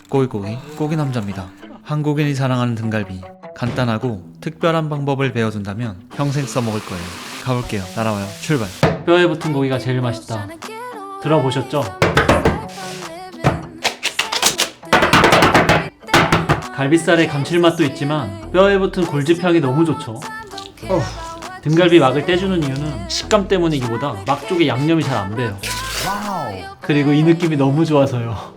꼬이꼬이 꼬기남자입니다. 한국인이 사랑하는 등갈비, 간단하고 특별한 방법을 배워둔다면 평생 써먹을 거예요. 가볼게요. 따라와요. 출발. 뼈에 붙은 고기가 제일 맛있다. 들어보셨죠? 갈비살의 감칠맛도 있지만 뼈에 붙은 골집향이 너무 좋죠. 등갈비 막을 떼주는 이유는 식감 때문이기보다 막 쪽에 양념이 잘 안 배요. 그리고 이 느낌이 너무 좋아서요.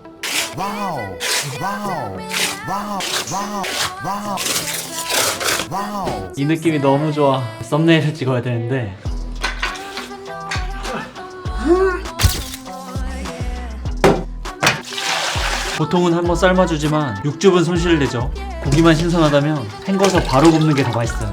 이 느낌이 너무 좋아. 썸네일을 찍어야 되는데 보통은 한번 삶아주지만 육즙은 손실을 내죠. 고기만 신선하다면 헹궈서 바로 굽는 게 더 맛있어요.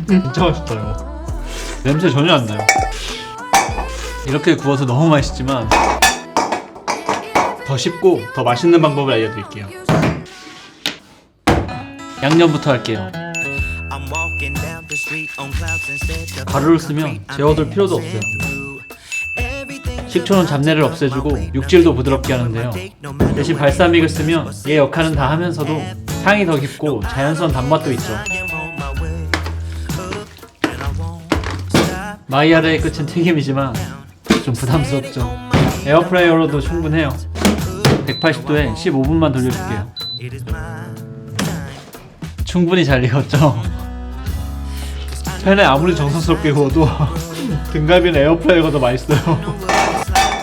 진짜 맛있어요. 냄새 전혀 안 나요. 이렇게 구워서 너무 맛있지만 더 쉽고 더 맛있는 방법을 알려드릴게요. 양념부터 할게요. 가루를 쓰면 재워둘 필요도 없어요. 식초는 잡내를 없애주고 육질도 부드럽게 하는데요. 대신 발사믹을 쓰면 얘 역할은 다 하면서도 향이 더 깊고 자연스러운 단맛도 있죠. 마이야르의 끝은 튀김이지만 좀 부담스럽죠. 에어프라이어로도 충분해요. 180도에 15분만 돌려줄게요. 충분히 잘 익었죠? 팬에 아무리 정성스럽게 구워도 등갈비는 에어프라이어가 더 맛있어요.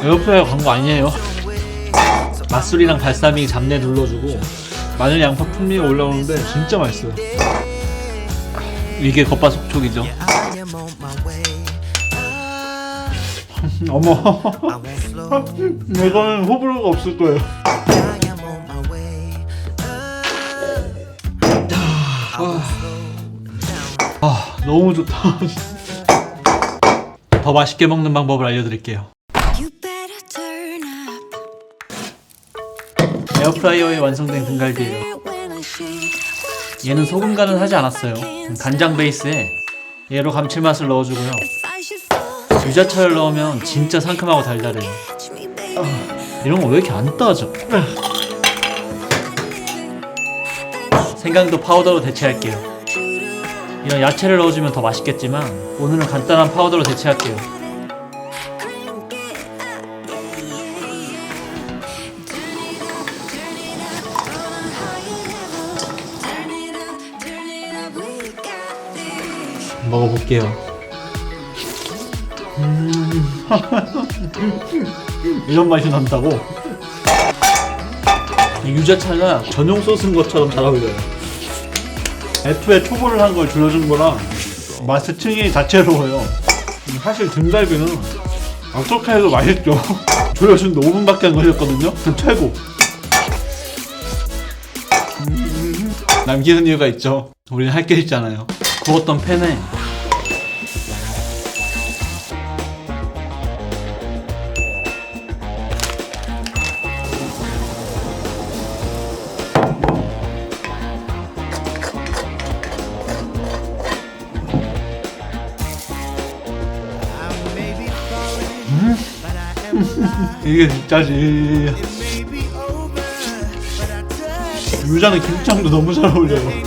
에어프라이어 광고 아니에요. 맛술이랑 발사믹 잡내 눌러주고 마늘 양파 풍미가 올라오는데 진짜 맛있어요. 이게 겉바속촉이죠. 어머, 이거는 호불호가 없을 거예요. 너무 좋다. 더 맛있게 먹는 방법을 알려드릴게요. 에어프라이어에 완성된 등갈비예요. 얘는 소금 간은 하지 않았어요. 간장 베이스에 얘로 감칠맛을 넣어주고요. 유자차를 넣으면 진짜 상큼하고 달달해요. 이런 거 왜 이렇게 안 따져? 생강도 파우더로 대체할게요. 이런 야채를 넣어주면 더 맛있겠지만 오늘은 간단한 파우더로 대체할게요. 먹어볼게요. 이런 맛이 난다고? 이 유자차가 전용 소스인 것처럼 잘 어울려요. 애초에 초벌을 한 걸 줄여준 거랑 맛의 층이 다채로워요. 사실 등갈비는 어떻게 해도 맛있죠. 줄여준 데 5분밖에 안 걸렸거든요. 그 최고. 남기는 이유가 있죠. 우리는 할 게 있잖아요. 구웠던 팬에 이게 진짜지. 유자는 김장도 너무 잘 어울려요.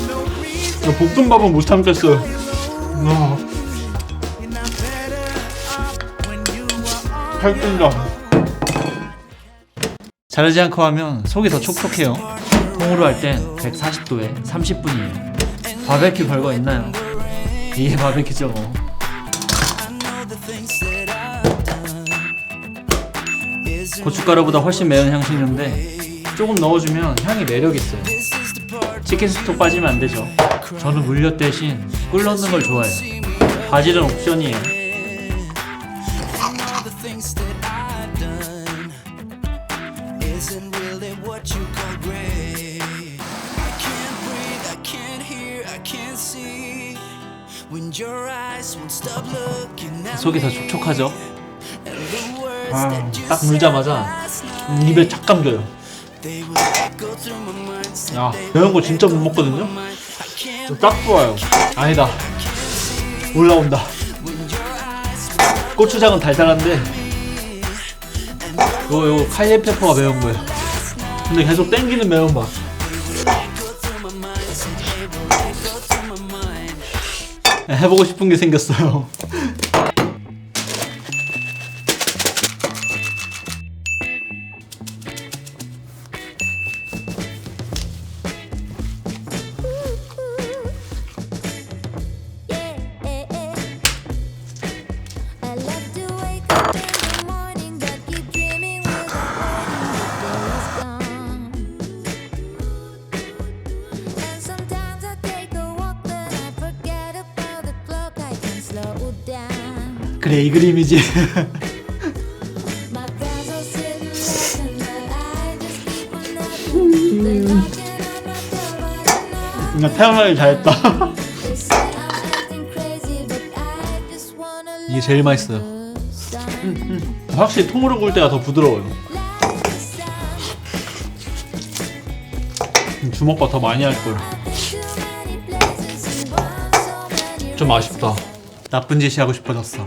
볶음밥은 못 참겠어요. 살찐다. 자르지 않고 하면 속이 더 촉촉해요. 통으로 할 땐 140도에 30분이에요. 바베큐 별거 있나요? 이게 바베큐죠 뭐. 고춧가루보다 훨씬 매운 향신료인데 조금 넣어주면 향이 매력있어요. 치킨 스톡 빠지면 안되죠. 저는 물엿 대신 꿀 넣는 걸 좋아해요. 바질은 옵션이에요. 속이 더 촉촉하죠? 딱 물자마자 입에 착 감겨요. 야, 매운 거 진짜 못 먹거든요? 딱 좋아요. 아니다, 올라온다. 고추장은 달달한데 요 카이엔 페퍼가 매운 거예요. 근데 계속 땡기는 매운맛. 해보고 싶은 게 생겼어요. 그래, 이 그림이지. 나 태어나길 잘했다. 이게 제일 맛있어요. 확실히 통으로 구울 때가 더 부드러워요. 주먹밥 더 많이 할걸. 좀 아쉽다. 나쁜 짓이 하고 싶어졌어.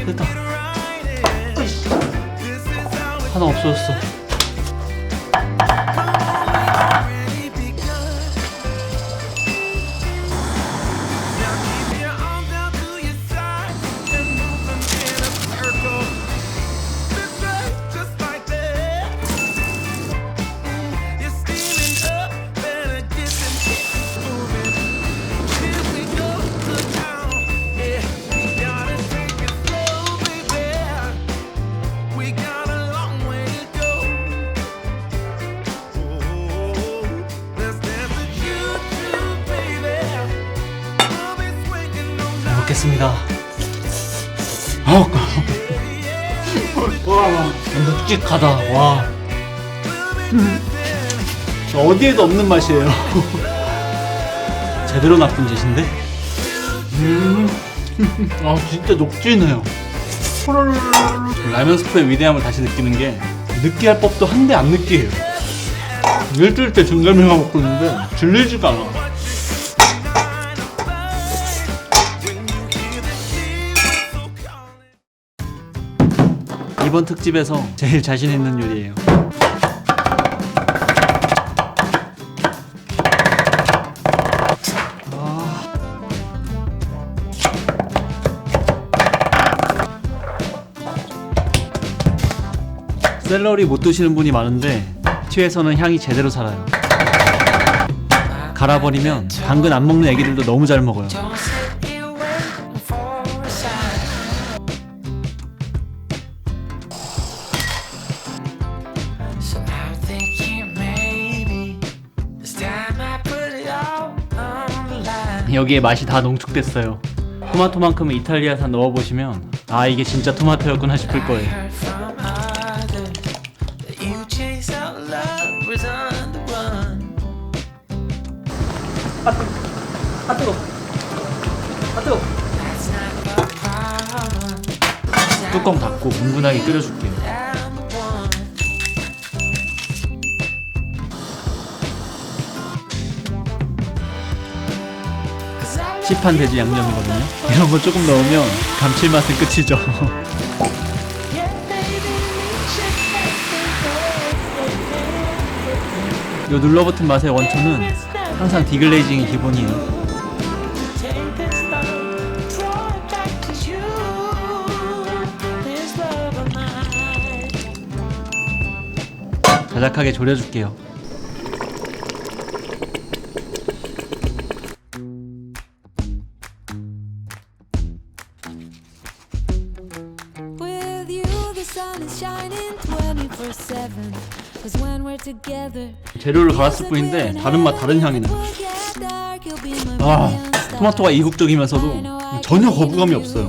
됐다. 하나 없어졌어. 먹겠습니다. 와, 묵직하다. 와, 어디에도 없는 맛이에요. 제대로 나쁜 짓인데? 아, 진짜 녹진해요. 라면 스프의 위대함을 다시 느끼는 게, 느끼할 법도 한데 안 느끼해요. 일주일 때 중갈비만 먹고 있는데 질리지가 않아. 이번 특집에서 제일 자신 있는 요리예요. 샐러리 못 드시는 분이 많은데 튀에서는 향이 제대로 살아요. 갈아버리면 당근 안 먹는 애기들도 너무 잘 먹어요. 여기에 맛이 다 농축됐어요. 토마토만큼은 이탈리아산 넣어보시면 아, 이게 진짜 토마토였구나 싶을 거예요. 아 뜨거. 뚜껑 닫고 뭉근하게 끓여줄게요. 시판 돼지 양념이거든요. 이런 거 조금 넣으면 감칠맛은 끝이죠. 요 눌러붙은 맛의 원초는 항상 디글레이징이 기본이에요. 자작하게 졸여줄게요. 재료를 갈았을 뿐인데 다른 맛 다른 향이 나. 토마토가 이국적이면서도 전혀 거부감이 없어요.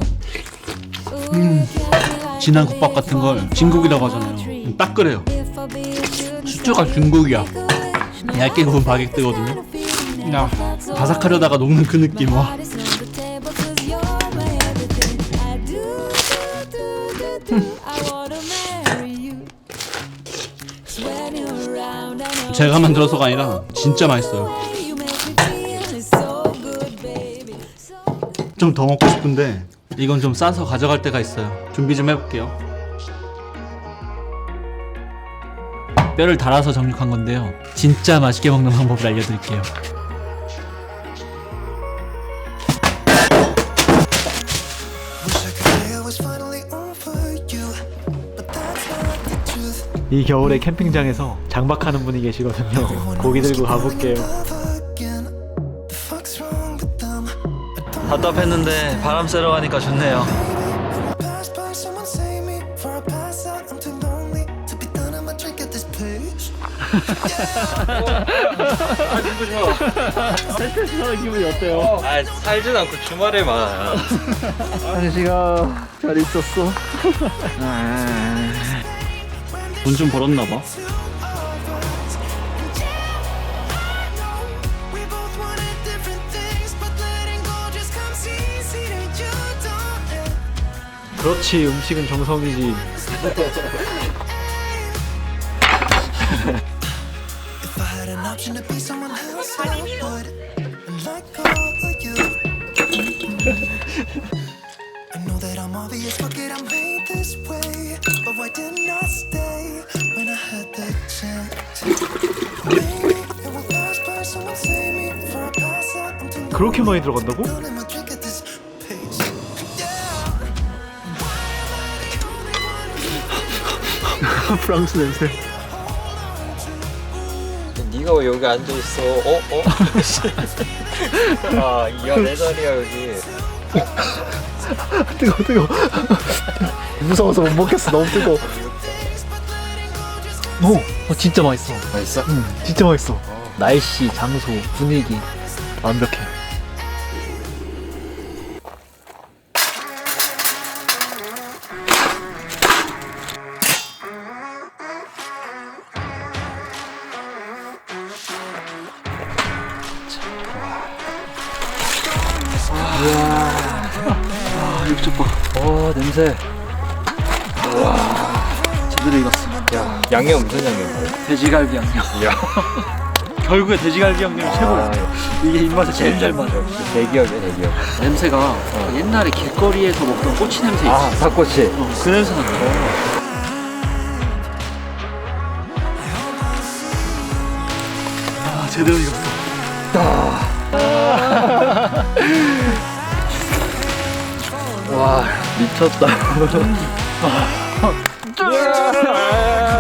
진한 국밥 같은 걸 진국이라고 하잖아요. 딱 그래요. 수초가 중국이야. 얇게 구운 바게트거든요. 야, 바삭하려다가 녹는 그 느낌. 와. 제가 만들어서가 아니라 진짜 맛있어요. 좀 더 먹고 싶은데 이건 좀 싸서 가져갈 때가 있어요. 준비 좀 해볼게요. 뼈를 달아서 정육한 건데요. 진짜 맛있게 먹는 방법을 알려드릴게요. 이 겨울에 캠핑장에서 장박하는 분이 계시거든요. 고기 들고 가볼게요. 답답했는데 바람 쐬러 가니까 좋네요. 살펴서 기분이 어때요? 아 살진 않고 주말에만. 한시가 잘 있었어. 돈 좀 벌었나봐. 그렇지, 음식은 정성이지. 그렇게 많이 들어간다고? 프랑스 냄새. 네가 왜 여기 앉아 있어? 아, 이야 내 자리야 여기. 뜨거워. 무서워서 못 먹겠어. 너무 뜨거워. 진짜 맛있어. 맛있어? 응, 진짜 맛있어. 날씨, 장소, 분위기 완벽해. 육즙 봐. 냄새. 제대로 익었어. 야, 양념 무슨 양념? 돼지갈비 양념. 야, 결국에 돼지갈비 양념이 최고야. 이게 입맛에 제일 잘 맞아. 대기업이야 대기업. 냄새가 옛날에 길거리에서 먹던 꼬치 냄새 있어. 아, 닭꼬치. 그 냄새 난다. 제대로 익었어. 와, 미쳤다.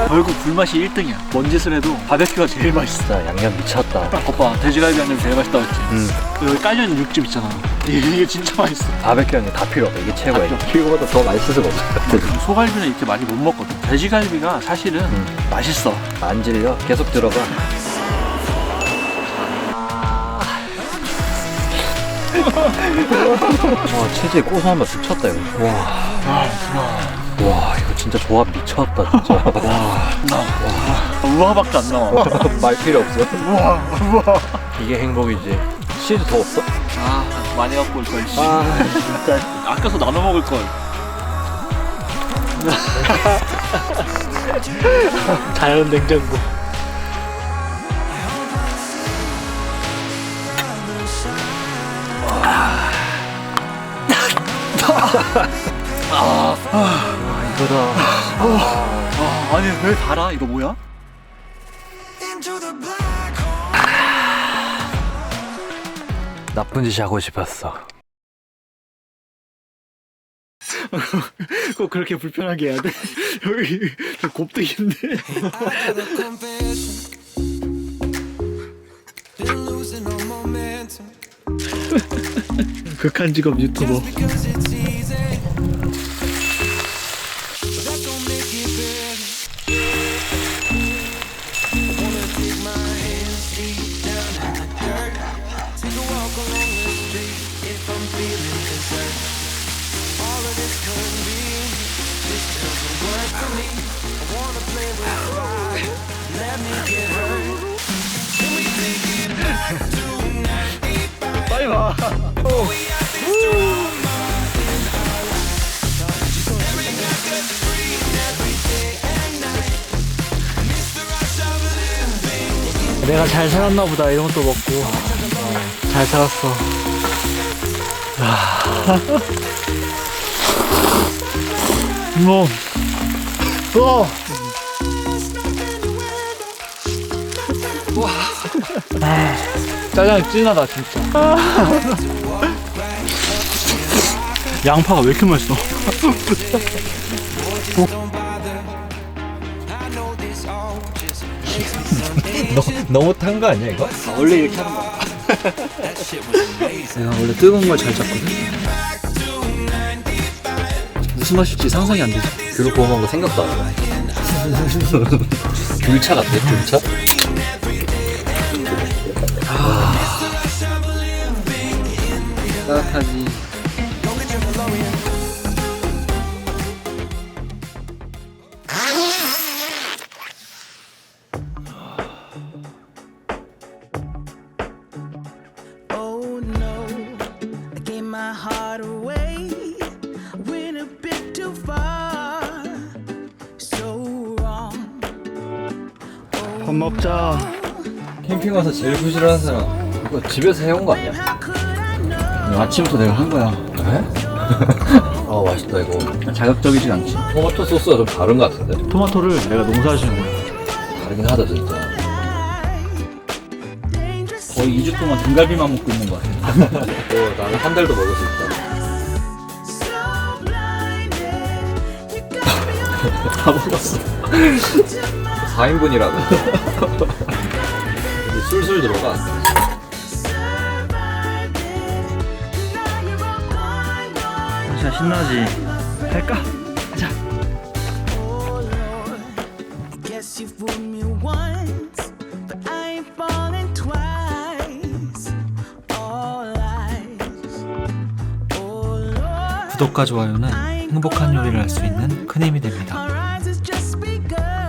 결국 불맛이 1등이야. 뭔 짓을 해도 바베큐가 제일 맛있어. 진짜 양념 미쳤다. 오빠 돼지갈비 양념 제일 맛있다고 했지. 여기 깔려있는 육즙 있잖아. 이게 진짜 맛있어. 바베큐 양념 다 필요 없어. 이게 최고야. 다 이거보다 더 맛있을 수가 없어. 소갈비는 이렇게 많이 못 먹거든. 돼지갈비가 사실은 맛있어. 안 질려. 계속 들어가. 와, 치즈에 고소한 맛 미쳤다 이거. 와, 이거 진짜 조합 미쳤다 진짜. 우와밖에 안 나와. 말 필요 없어. 우와. 이게 행복이지. 치즈 더 없어? 많이 갖고 올 걸. 진짜. 아껴서 나눠 먹을 걸. 자연 냉장고. 이거다. 아니 왜 달아? 이거 뭐야? 나쁜 짓이 하고 싶었어. 꼭 그렇게 불편하게 해야 돼? 여기 좀 곱등인데. 극한 직업 유튜버. 빨리 와. 내가 잘 살았나 보다 이런 것도 먹고 잘 살았어. 짜장이 진하다 진짜. 양파가 왜 이렇게 맛있어? 너무 탄 거 아니야 이거? 원래 이렇게 하는 거야. 내가 원래 뜨거운 걸 잘 잡거든. 무슨 맛일지 상상이 안 되지. 귤을 구워 먹은 거 생각도 안 나. 귤차 같아 귤차? 따뜻하지. Oh no, I gave my heart away. Went a bit too far, so wrong. 밥 먹자. 캠핑 와서 제일 부실한 사람 이거 집에서 해온 거 아니야? How could I know? 아침부터 내가 한 거야. 그래? 아 맛있다 이거. 자극적이진 않지. 토마토 소스가 좀 다른 거 같은데? 토마토를 내가 농사지은 거야. 다르긴 하다 진짜. Dangerous. 거의 2주 동안 등갈비만 먹고 있는 거 같아. 나는 한 달도 먹을 수 있다. So blinded, you got me 다 먹었어. to my 4인분이라고. 술술 들어가. surviving. Now you're all gone, gone. 진짜 신나지. 갈까? 가자. Oh Lord, I guess you fooled me once, but I ain't falling twice. All lies. Oh Lord, 구독과 좋아요는 행복한 요리를 할 수 있는 큰 힘이 됩니다.